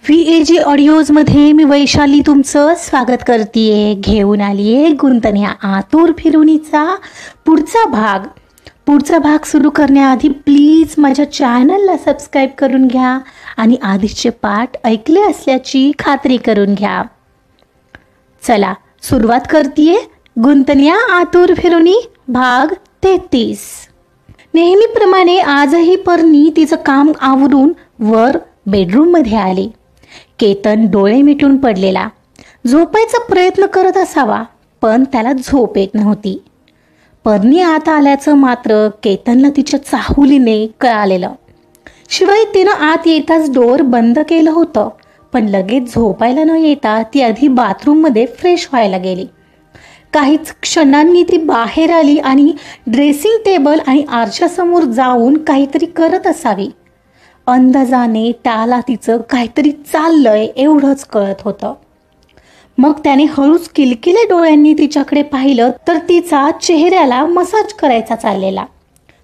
VAG ऑडिओजमध्ये मी वैशाली तुमचं स्वागत करते. घेऊन आली आहे गुंतण्या आतुर फिरुनीचा पुढचा भाग सुरू करण्याआधी प्लीज माझ्या चॅनलला सबस्क्राईब करून घ्या आणि आधीचे पाठ ऐकले असल्याची खात्री करून घ्या. चला सुरुवात करते. गुंतण्या आतुर फिरुनी भाग 33. नेहमीप्रमाणे आजही पर्णी तिचं काम आवरून वर बेडरूममध्ये आली. केतन डोळे मिटून पडलेला. झोपायचा प्रयत्न करत असावा पण त्याला झोप येत नव्हती. पर्णी आत आल्याचं मात्र केतनला तिच्या चाहुलीने कळालेलं. शिवाय तिनं आत येताच डोअर बंद केलं होतं. पण लगेच झोपायला न येता ती आधी बाथरूममध्ये फ्रेश व्हायला गेली. काहीच क्षणांनी ती बाहेर आली आणि ड्रेसिंग टेबल आणि आरशासमोर जाऊन काहीतरी करत असावी. अंदाजाने त्याला तिचं काहीतरी चाललंय एवढंच कळत होतं. मग त्याने हळूच किलकिले डोळ्यांनी तिच्याकडे पाहिलं तर तिचा चेहऱ्याला मसाज करायचा चाललेला.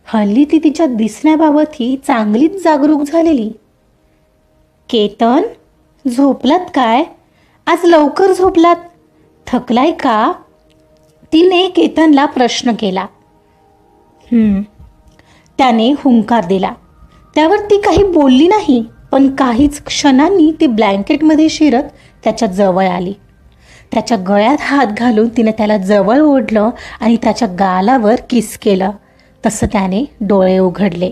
हल्ली ती तिच्या दिसण्याबाबतही चांगलीच जागरूक झालेली. केतन, झोपलात काय? आज लवकर झोपलात? थकलाय का? तिने केतनला प्रश्न केला. त्याने हुंकार दिला. त्यावर ती काही बोलली नाही. पण काहीच क्षणांनी ती ब्लँकेटमध्ये शिरत त्याच्या जवळ आली. त्याच्या गळ्यात हात घालून तिने त्याला जवळ ओढलं आणि त्याच्या गालावर किस केलं. तसं त्याने डोळे उघडले.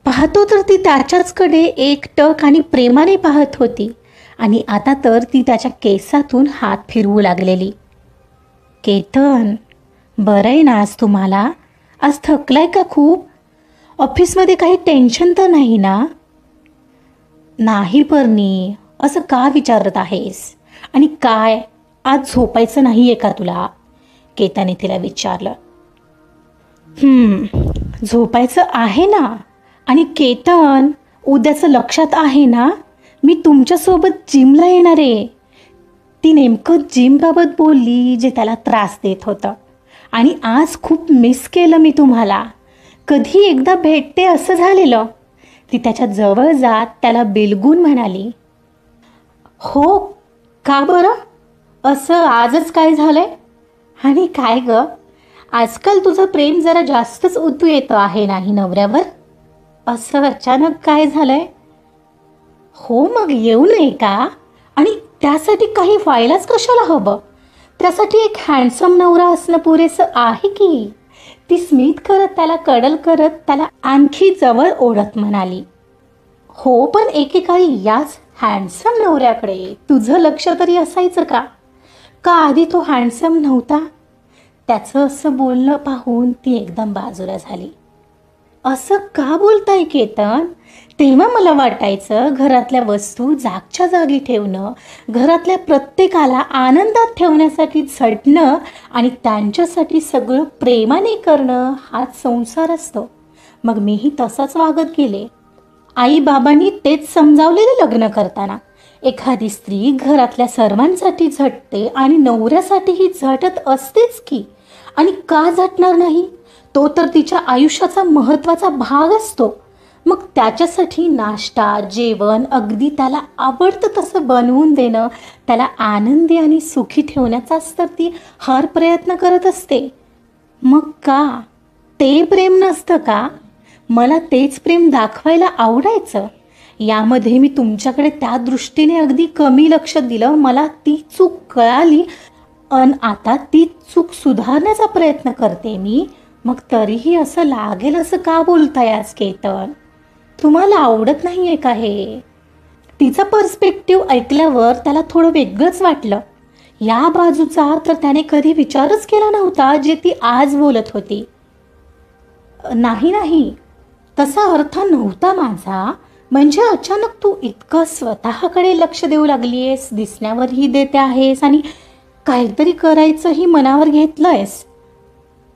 पाहतो तर ती त्याच्याचकडे एकटक आणि प्रेमाने पाहत होती. आणि आता तर ती त्याच्या केसातून हात फिरवू लागलेली. केतन, बरं आहे ना आज तुम्हाला? आज थकलाय का खूप? ऑफिसमध्ये काही टेन्शन तर नाही ना? नाही पर्णी, असं का विचारत आहेस? आणि काय आज झोपायचं नाही आहे का तुला? केतनने तिला विचारलं. झोपायचं आहे ना. आणि केतन, उद्याचं लक्षात आहे ना, मी तुमच्यासोबत जिमला येणार आहे. ती नेमकं जिमबाबत बोलली जे त्याला त्रास देत होतं. आणि आज खूप मिस केलं मी तुम्हाला. कधी एकदा भेटते असं झालेलं. ती त्याच्या जवळ जात त्याला बिलगून म्हणाली. हो का बरं? असं आजच काय झालंय? आणि काय ग, आजकाल तुझं प्रेम जरा जास्तच उतू येतं आहे नाही नवऱ्यावर? असं अचानक काय झालंय? हो मग येऊ नये का? आणि त्यासाठी काही व्हायलाच कशाला हवं? त्यासाठी एक हँडसम नवरा असणं पुरेसं आहे की. ती स्मित करत त्याला कडल करत त्याला आणखी जवळ ओढत म्हणाली. हो पण एकेकाळी याच हँडसम नवऱ्याकडे तुझं लक्ष तरी असायचं का? का आधी तो हँडसम नव्हता? त्याचं असं बोलणं पाहून ती एकदम बाजूला झाली. असं का बोलताय केतन? तेव्हा मला वाटायचं घरातल्या वस्तू जागच्या जागी ठेवणं, घरातल्या प्रत्येकाला आनंदात ठेवण्यासाठी झटणं आणि त्यांच्यासाठी सगळं प्रेमाने करणं हाच संसार असतो. मग मीही तसंच वागत गेले. आई बाबांनी तेच समजावलेलं लग्न करताना. एखादी स्त्री घरातल्या सर्वांसाठी झटते आणि नवऱ्यासाठीही झटत असतेच की. आणि का झटणार नाही? तो तर तिच्या आयुष्याचा महत्त्वाचा भाग असतो. मग त्याच्यासाठी नाश्ता, जेवण अगदी त्याला आवडतं तसं बनवून देणं, त्याला आनंदी आणि सुखी ठेवण्याचाच तर ती हर प्रयत्न करत असते. मग का ते प्रेम नसतं का? मला तेच प्रेम दाखवायला आवडायचं. यामध्ये मी तुमच्याकडे त्या दृष्टीने अगदी कमी लक्ष दिलं. मला ती चूक कळाली आणि आता ती चूक सुधारण्याचा प्रयत्न करते मी. मग तरीही असं लागेल असं का बोलताय आज केतन? तुम्हाला आवडत नाही आहे का हे? तिचा पर्स्पेक्टिव्ह ऐकल्यावर त्याला थोडं वेगळंच वाटलं. या बाजूचा तर त्याने कधी विचारच केला नव्हता जे ती आज बोलत होती. नाही, तसा अर्थ नव्हता माझा. म्हणजे अचानक तू इतकं स्वतःकडे लक्ष देऊ लागली आहेस, दिसण्यावरही देते आहेस आणि काहीतरी करायचंही मनावर घेतलं आहेस.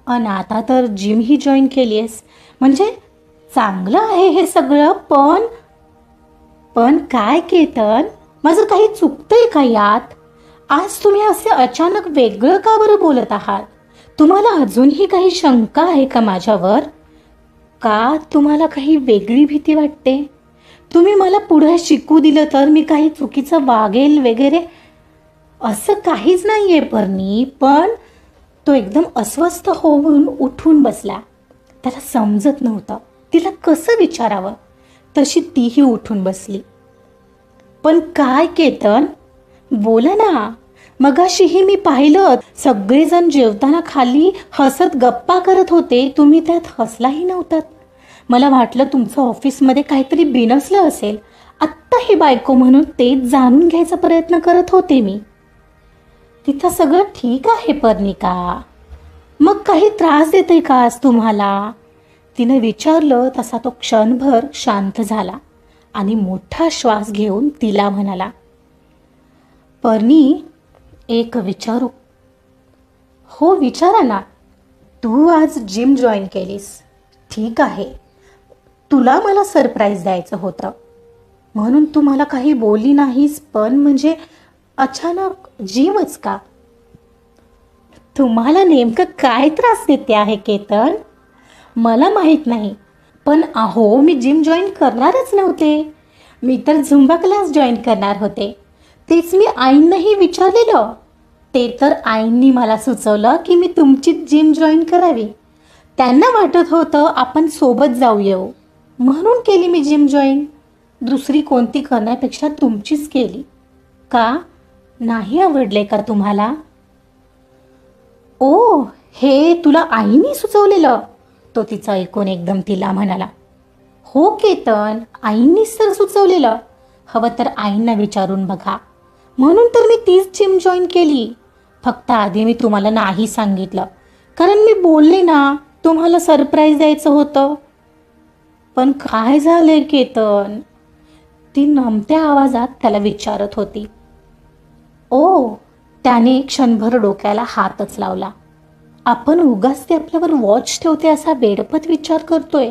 आणि आता तर जिमही जॉईन केली आहेस. म्हणजे चांगलं आहे हे सगळं. पण काय केतन, माझं काही चुकतंय का यात? आज तुम्ही असे अचानक वेगळं का बरं बोलत आहात? तुम्हाला अजूनही काही शंका आहे का माझ्यावर? का तुम्हाला काही वेगळी भीती वाटते? तुम्ही मला पुढे शिकू दिलं तर मी काही चुकीचं वागेल वगैरे असं काहीच नाही आहे पर्णी. पण तो एकदम अस्वस्थ होऊन उठून बसला. त्याला समजत नव्हतं तिला कसं विचारावं. तशी तीही उठून बसली. पण काय केतन, बोला ना. मगाशीही मी पाहिलं सगळेजण जेवताना खाली हसत गप्पा करत होते, तुम्ही त्यात हसलाही नव्हतात. मला वाटलं तुमचं ऑफिसमध्ये काहीतरी बिनसलं असेल. आत्ता ही बायको म्हणून तेच जाणून घ्यायचा प्रयत्न करत होते मी. तिथं सगळं ठीक आहे पर्णिका, मग काही त्रास देते का आज तुम्हाला? तिने विचारलं. तसा तो क्षणभर शांत झाला आणि मोठा श्वास घेऊन तिला म्हणाला, पर्णी एक विचारू? हो विचारा ना. तू आज जिम जॉईन केलीस, ठीक आहे. तुला मला सरप्राईज द्यायचं होतं म्हणून तू मला काही बोलली नाहीस, पण म्हणजे अचानक जिमच का? तुम्हाला नेमकं काय त्रास देते आहे केतन? मला माहीत नाही, पण अहो मी जिम जॉईन करणारच नव्हते. मी तर झुंबा क्लास जॉईन करणार होते. तेच मी आईंनाही विचारलेलं. ते तर आईंनी मला सुचवलं की मी तुमचीच जिम जॉईन करावी. त्यांना वाटत होतं आपण सोबत जाऊ येऊ, म्हणून केली मी जिम जॉईन. दुसरी कोणती करण्यापेक्षा तुमचीच केली. का नाही आवडले का तुम्हाला? ओ, हे तुला आईने सुचवलेलं? तो तिचं ऐकून एकदम तिला म्हणाला, हो केतन, आईंनीच तर सुचवलेलं. हवं तर आईंना विचारून बघा. म्हणून तर मी तीच जिम जॉईन केली. फक्त आधी मी तुम्हाला नाही सांगितलं, कारण मी बोलले ना तुम्हाला सरप्राईज द्यायचं होतं. पण काय झालंय केतन? ती नमत्या आवाजात त्याला विचारत होती. ओ, त्याने क्षणभर डोक्याला हातच लावला. आपण उगाच ते आपल्यावर वॉच ठेवते असा बेडपत विचार करतोय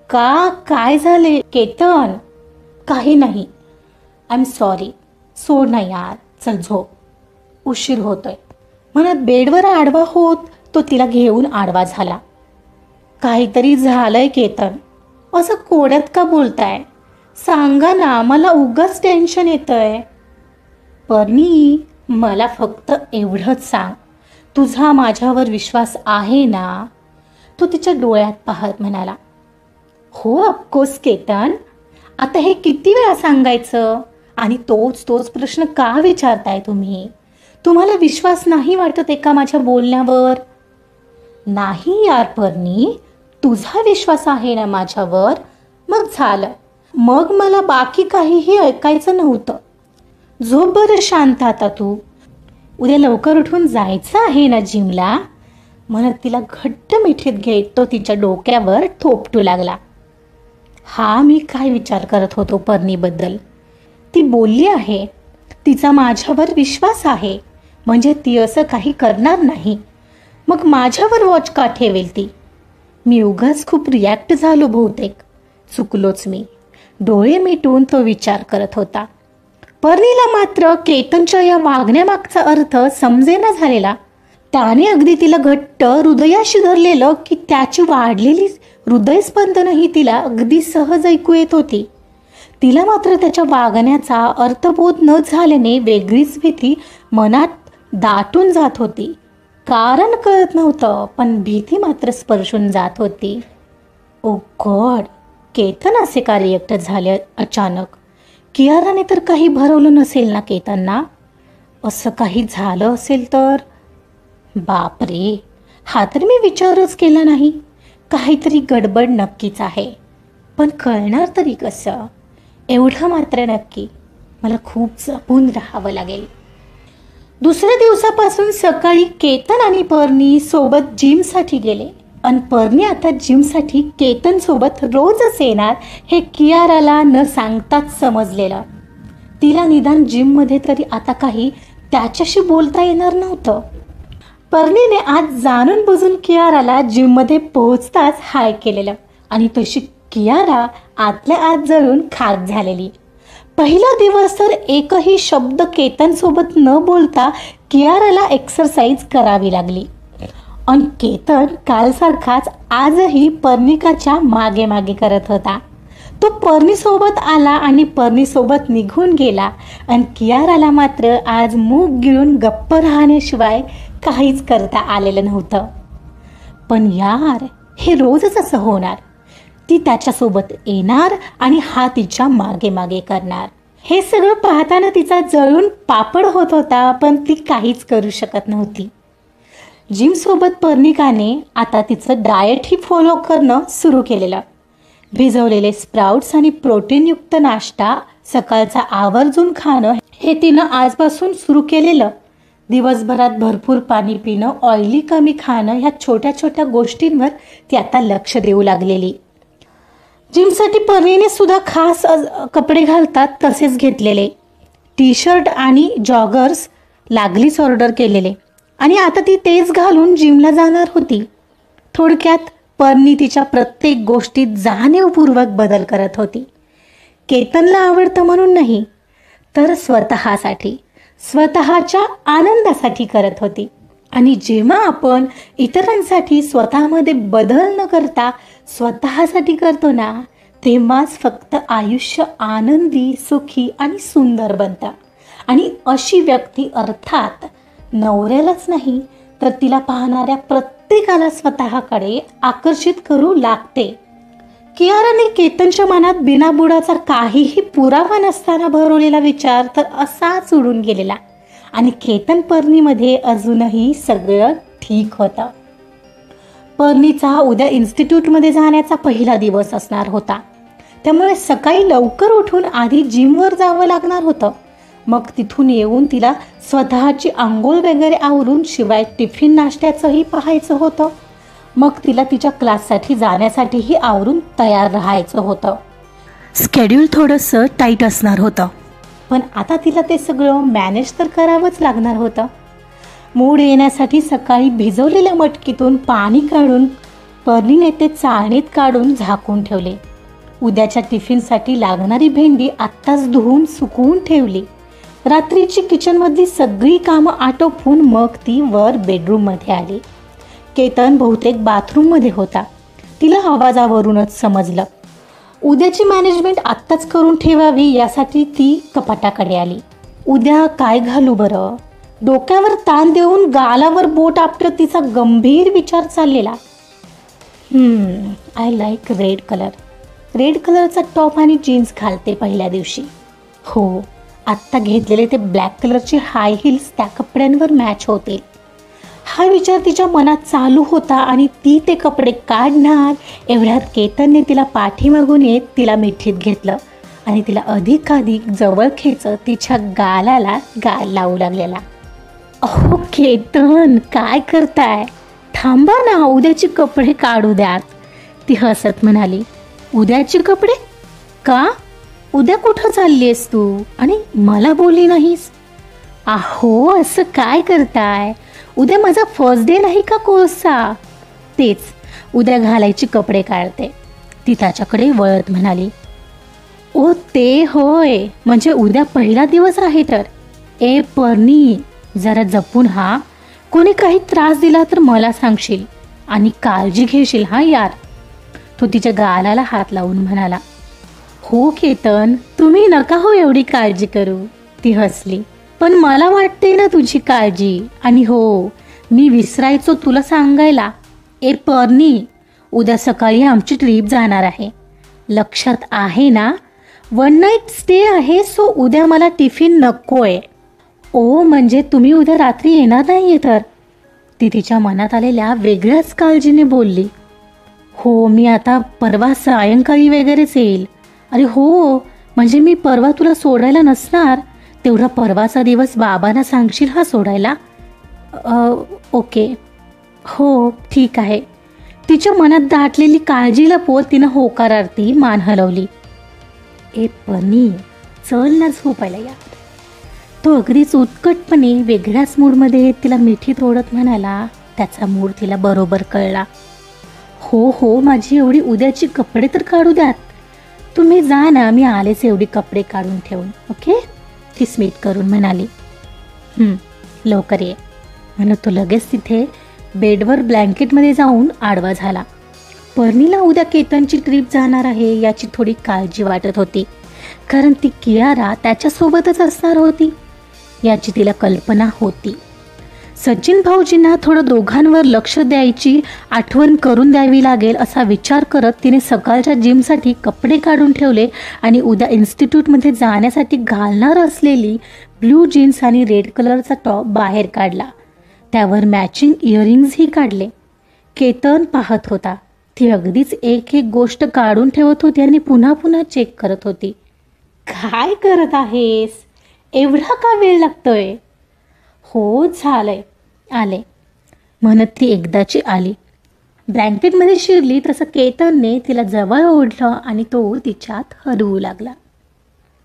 का? काय झाले केतन? काही नाही, आय एम सॉरी. सोड ना यार, चल झोप, उशीर होतोय. म्हणत बेडवर आडवा होत तो तिला घेऊन आडवा झाला. काहीतरी झालंय केतन, असं कोड्यात का बोलताय? सांगा ना, मला उगाच टेन्शन येतंय. पर्णी, मला फक्त एवढंच सांग, तुझा माझ्यावर विश्वास आहे ना? तो तिच्या डोळ्यात पाहत म्हणाला. हो ऑफकोर्स केतन, आता हे किती वेळा सांगायचं? आणि तोच प्रश्न का विचारताय तुम्ही? तुम्हाला विश्वास नाही वाटत एका माझ्या बोलण्यावर? नाही यार पर्णी, तुझा विश्वास आहे ना माझ्यावर, मग झालं. मग मला बाकी काहीही ऐकायचं नव्हतं. झोप बरं शांत आता तू. उद्या लवकर उठून जायचं आहे ना जिमला? म्हणत तिला घट्ट मिठीत घेत तो तिच्या डोक्यावर थोपटू लागला. हा मी काय विचार करत होतो पर्णीबद्दल. ती बोलली आहे, तिचा माझ्यावर विश्वास आहे, म्हणजे ती असं काही करणार नाही. मग माझ्यावर वॉच का ठेवेल ती? मी उगाच खूप रिॲक्ट झालो बहुतेक. चुकलोच मी. डोळे मिटून तो विचार करत होता. पर्णीला मात्र केतनच्या या वागण्यामागचा अर्थ समजेना झालेला. त्याने अगदी तिला घट्ट हृदयाशी धरलेलं की त्याची वाढलेली हृदयस्पंदनही तिला अगदी सहज ऐकू येत होती. तिला मात्र त्याच्या वागण्याचा अर्थबोध न झाल्याने वेगळीच भीती मनात दाटून जात होती. कारण कळत नव्हतं, पण भीती मात्र स्पर्शून जात होती. ओ गॉड, केतन असे का रिएक्ट झाले अचानक? कियाराने तर काही भरवलं नसेल ना केतनना? असं काही झालं असेल तर? बापरे, हा तर मी विचारच केला नाही. काहीतरी गडबड नक्कीच आहे, पण कळणार तरी कसं? एवढं मात्र नक्की, मला खूप जपून राहावं लागेल. दुसऱ्या दिवसापासून सकाळी केतन आणि पर्णी सोबत जिमसाठी गेले. आणि पर्णी आता जिमसाठी केतन सोबत रोजच येणार हे कियाराला न सांगताच समजलेलं. तिला निदान जिममध्ये तरी आता काही त्याच्याशी बोलता येणार नव्हतं. पर्णीने आज जाणून बुजून कियाराला जिममध्ये पोहोचताच हाय केलेलं आणि तशी कियारा आतल्या आत जळून खाक झालेली. पहिला दिवस तर एकही शब्द केतनसोबत न बोलता कियाराला एक्सरसाइज करावी लागली. आणि केतन कालसारखाच आजही पर्णिकाच्या मागे मागे करत होता. तो पर्नीसोबत आला आणि पर्नीसोबत निघून गेला. आणि कियाराला मात्र आज मूग गिळून गप्प राहण्याशिवाय काहीच करता आलेलं नव्हतं. पण यार, हे रोजच असं होणार. ती त्याच्यासोबत येणार आणि हा तिच्या मागे मागे करणार. हे सगळं पाहताना तिचा जळून पापड होत होता, पण ती काहीच करू शकत नव्हती. जिमसोबत पर्निकाने आता तिचं डाएटही फॉलो करणं सुरू केलेलं. भिजवलेले स्प्राउट्स आणि प्रोटीनयुक्त नाश्ता सकाळचा आवर्जून खाणं हे तिनं आजपासून सुरू केलेलं. दिवसभरात भरपूर पाणी पिणं, ऑइली कमी खाणं, ह्या छोट्या छोट्या गोष्टींवर ती आता लक्ष देऊ लागलेली. जिमसाठी पर्नीने सुद्धा खास कपडे घालतात तसेच घेतलेले. टी शर्ट आणि जॉगर्स लागलीच ऑर्डर केलेले आणि आता ती तेच घालून जिमला जाणार होती. थोडक्यात पर्नी तिच्या प्रत्येक गोष्टीत जाणीवपूर्वक बदल करत होती. केतनला आवडतं म्हणून नाही, तर स्वतःसाठी, स्वतःच्या आनंदासाठी करत होती. आणि जेव्हा आपण इतरांसाठी स्वतःमध्ये बदल न करता स्वतःसाठी करतो ना, तेव्हाच फक्त आयुष्य आनंदी, सुखी आणि सुंदर बनतं. आणि अशी व्यक्ती अर्थात नवऱ्यालाच नाही तर तिला पाहणाऱ्या प्रत्येकाला स्वतःकडे आकर्षित करू लागते. कियाराने केतनच्या मनात बिनाबुडाचा काहीही पुरावा नसताना भरवलेला विचार तर असाच उडून गेलेला. आणि केतन पर्नीमध्ये अजूनही सगळं ठीक होतं. पर्नीचा उद्या इन्स्टिट्यूटमध्ये जाण्याचा पहिला दिवस असणार होता, त्यामुळे सकाळी लवकर उठून आधी जिमवर जावं लागणार होतं. मग तिथून येऊन तिला स्वतःची आंघोळ वगैरे आवरून, शिवाय टिफिन नाश्त्याचंही पाहायचं होतं. मग तिला तिच्या क्लाससाठी जाण्यासाठीही आवरून तयार राहायचं होतं. स्केड्यूल थोडंसं टाईट असणार होतं, पण आता तिला ते सगळं मॅनेज तर करावंच लागणार होतं. मूड येण्यासाठी सकाळी भिजवलेल्या मटकीतून पाणी काढून पर्नीने ते चाळणीत काढून झाकून ठेवले. उद्याच्या टिफिनसाठी लागणारी भेंडी आत्ताच धुवून सुकवून ठेवली. रात्रीची किचनमधली सगळी कामं आटोपून मग ती वर बेडरूममध्ये आली. केतन बहुतेक बाथरूममध्ये होता. तिला आवाजावरूनच समजलं. उद्याची मॅनेजमेंट आत्ताच करून ठेवावी यासाठी ती कपाटाकडे आली. उद्या काय घालू बरं? डोक्यावर ताण देऊन गालावर बोट आपटत तिचा गंभीर विचार चाललेला. I like red colour. Red कलरचा टॉप आणि जीन्स घालते पहिल्या दिवशी. हो, आत्ता घेतलेले ते ब्लॅक कलरचे हाय हिल्स त्या कपड्यांवर मॅच होतील. हा विचार तिच्या मनात चालू होता आणि ती ते कपडे काढणार एवढ्यात केतनने तिला पाठीमागून येत तिला मिठीत घेतलं आणि तिला अधिकाधिक जवळ खेचत तिच्या गालाला गाल लावू लागलेला. अहो केतन, काय करताय? थांबा ना, उद्याचे कपडे काढू द्यात, ती हसत म्हणाली. उद्याचे कपडे का? उद्या कुठं चाललीस तू आणि मला बोलली नाहीस? अहो, असं काय करताय? उद्या माझा फर्स्ट डे नाही का कोर्सचा? तेच, उद्या घालायचे कपडे काढते, ती त्याच्याकडे वळत म्हणाली. ओ ते होय, म्हणजे उद्या पहिला दिवस आहे तर. ए पर्नी, जरा जपून हा. कोणी काही त्रास दिला तर मला सांगशील आणि काळजी घेशील हा यार, तो तिच्या गालाला हात लावून म्हणाला. हो केतन, तुम्ही नका हो एवढी काळजी करू, ती हसली. पण मला वाटते ना तुझी काळजी. आणि हो, मी विसरायचो तुला सांगायला. ए पर्नी, उद्या सकाळी आमची ट्रीप जाणार आहे, लक्षात आहे ना? 1 नाईट स्टे आहे, सो उद्या मला टिफिन नकोय. ओ, म्हणजे तुम्ही उद्या रात्री येणार नाहीये तर? ती तिच्या मनात आलेल्या वेगळ्याच काळजीने बोलली. हो, मी आता परवा सायंकाळी वगैरेच येईल. अरे हो, म्हणजे मी परवा तुला सोडायला नसणार, तेवढा परवाचा दिवस बाबांना सांगशील हा सोडायला? ओके, हो ठीक आहे. तिच्या मनात दाटलेली काळजी लपवत तिनं होकारार्थी मान हलवली. ए पर्नी, चल ना झोपायला यार. तो अगदीच उत्कटपणे वेगळ्याच मूडमध्ये तिला मिठीत ओढत म्हणाला. त्याचा मूड तिला बरोबर कळला. हो हो, माझी एवढी उद्याची कपडे तर काढू द्यात. तुम्ही जा ना, मी आलेच एवढी कपडे काढून ठेवून. ओके, ती स्मित करून म्हणाली. लवकर ये म्हणत तो लगेच तिथे बेडवर ब्लँकेटमध्ये जाऊन आडवा झाला. पर्णीला उद्या केतनची ट्रिप जाणार आहे याची थोडी काळजी वाटत होती, कारण ती कियारा त्याच्यासोबतच असणार होती याची तिला कल्पना होती. सचिन भाऊजींना थोडं दोघांवर लक्ष द्यायची आठवण करून द्यावी लागेल असा विचार करत तिने सकाळच्या जिमसाठी कपडे काढून ठेवले आणि उद्या इन्स्टिट्यूटमध्ये जाण्यासाठी घालणार असलेली ब्लू जीन्स आणि रेड कलरचा टॉप बाहेर काढला. त्यावर मॅचिंग इयरिंग्सही काढले. केतन पाहत होता. ती अगदीच एक एक गोष्ट काढून ठेवत होती आणि पुन्हा पुन्हा चेक करत होती. काय करत आहेस? एवढा का वेळ लागतोय? हो झालंय, आले म्हणत ती एकदाची आली. ब्लँकेटमध्ये शिरली तसं केतनने तिला जवळ ओढलं आणि तो तिच्यात हरवू लागला.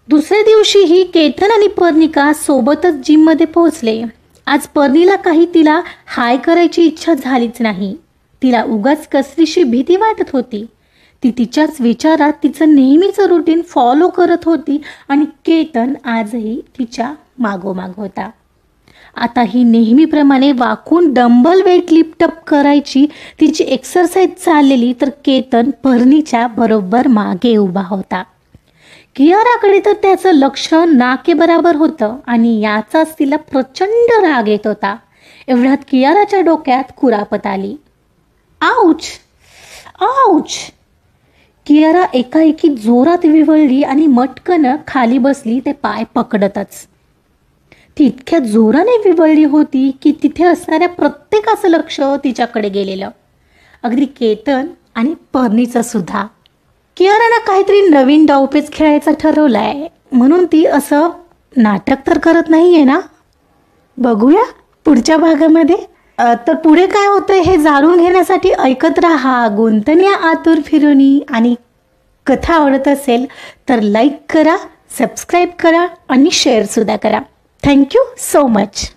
दुसऱ्या दिवशीही केतन आणि पर्णिका सोबतच जिममध्ये पोहोचले. आज पर्णीला काही तिला हाय करायची इच्छा झालीच नाही. तिला उगाच कसलीशी भीती वाटत होती. ती तिच्याच विचारात तिचं नेहमीचं रुटीन फॉलो करत होती आणि केतन आजही तिच्या मागोमाग होता. आता ही नेहमीप्रमाणे वाकून डंबल वेट लिफ्ट अप करायची तिची एक्सरसाइज चाललेली तर केतन पर्णीच्या बरोबर मागे उभा होता. कियाराकडे तर त्याचं लक्ष नाकेबराबर होतं आणि याचाच तिला प्रचंड राग येत होता. एवढ्यात कियाराच्या डोक्यात कुरापत आली. आऊच आऊच. कियारा एकाएकी जोरात विव्हळली आणि मटकन खाली बसली ते पाय पकडतच. ती इतक्या जोराने विव्हळली होती की तिथे असणाऱ्या प्रत्येकाचं लक्ष तिच्याकडे गेलेलं, अगदी केतन आणि पर्णीचं सुद्धा. कियारानं काहीतरी नवीन डावपेच खेळायचा ठरवलाय म्हणून ती असं नाटक तर करत नाहीये ना? बघूया पुढच्या भागामध्ये. तर पुढे काय होतं हे जाणून घेण्यासाठी ऐकत राहा गुंतण्या आतुर फिरुनी. आणि कथा आवडत असेल तर लाईक करा, सबस्क्राईब करा आणि शेअरसुद्धा करा. Thank you so much.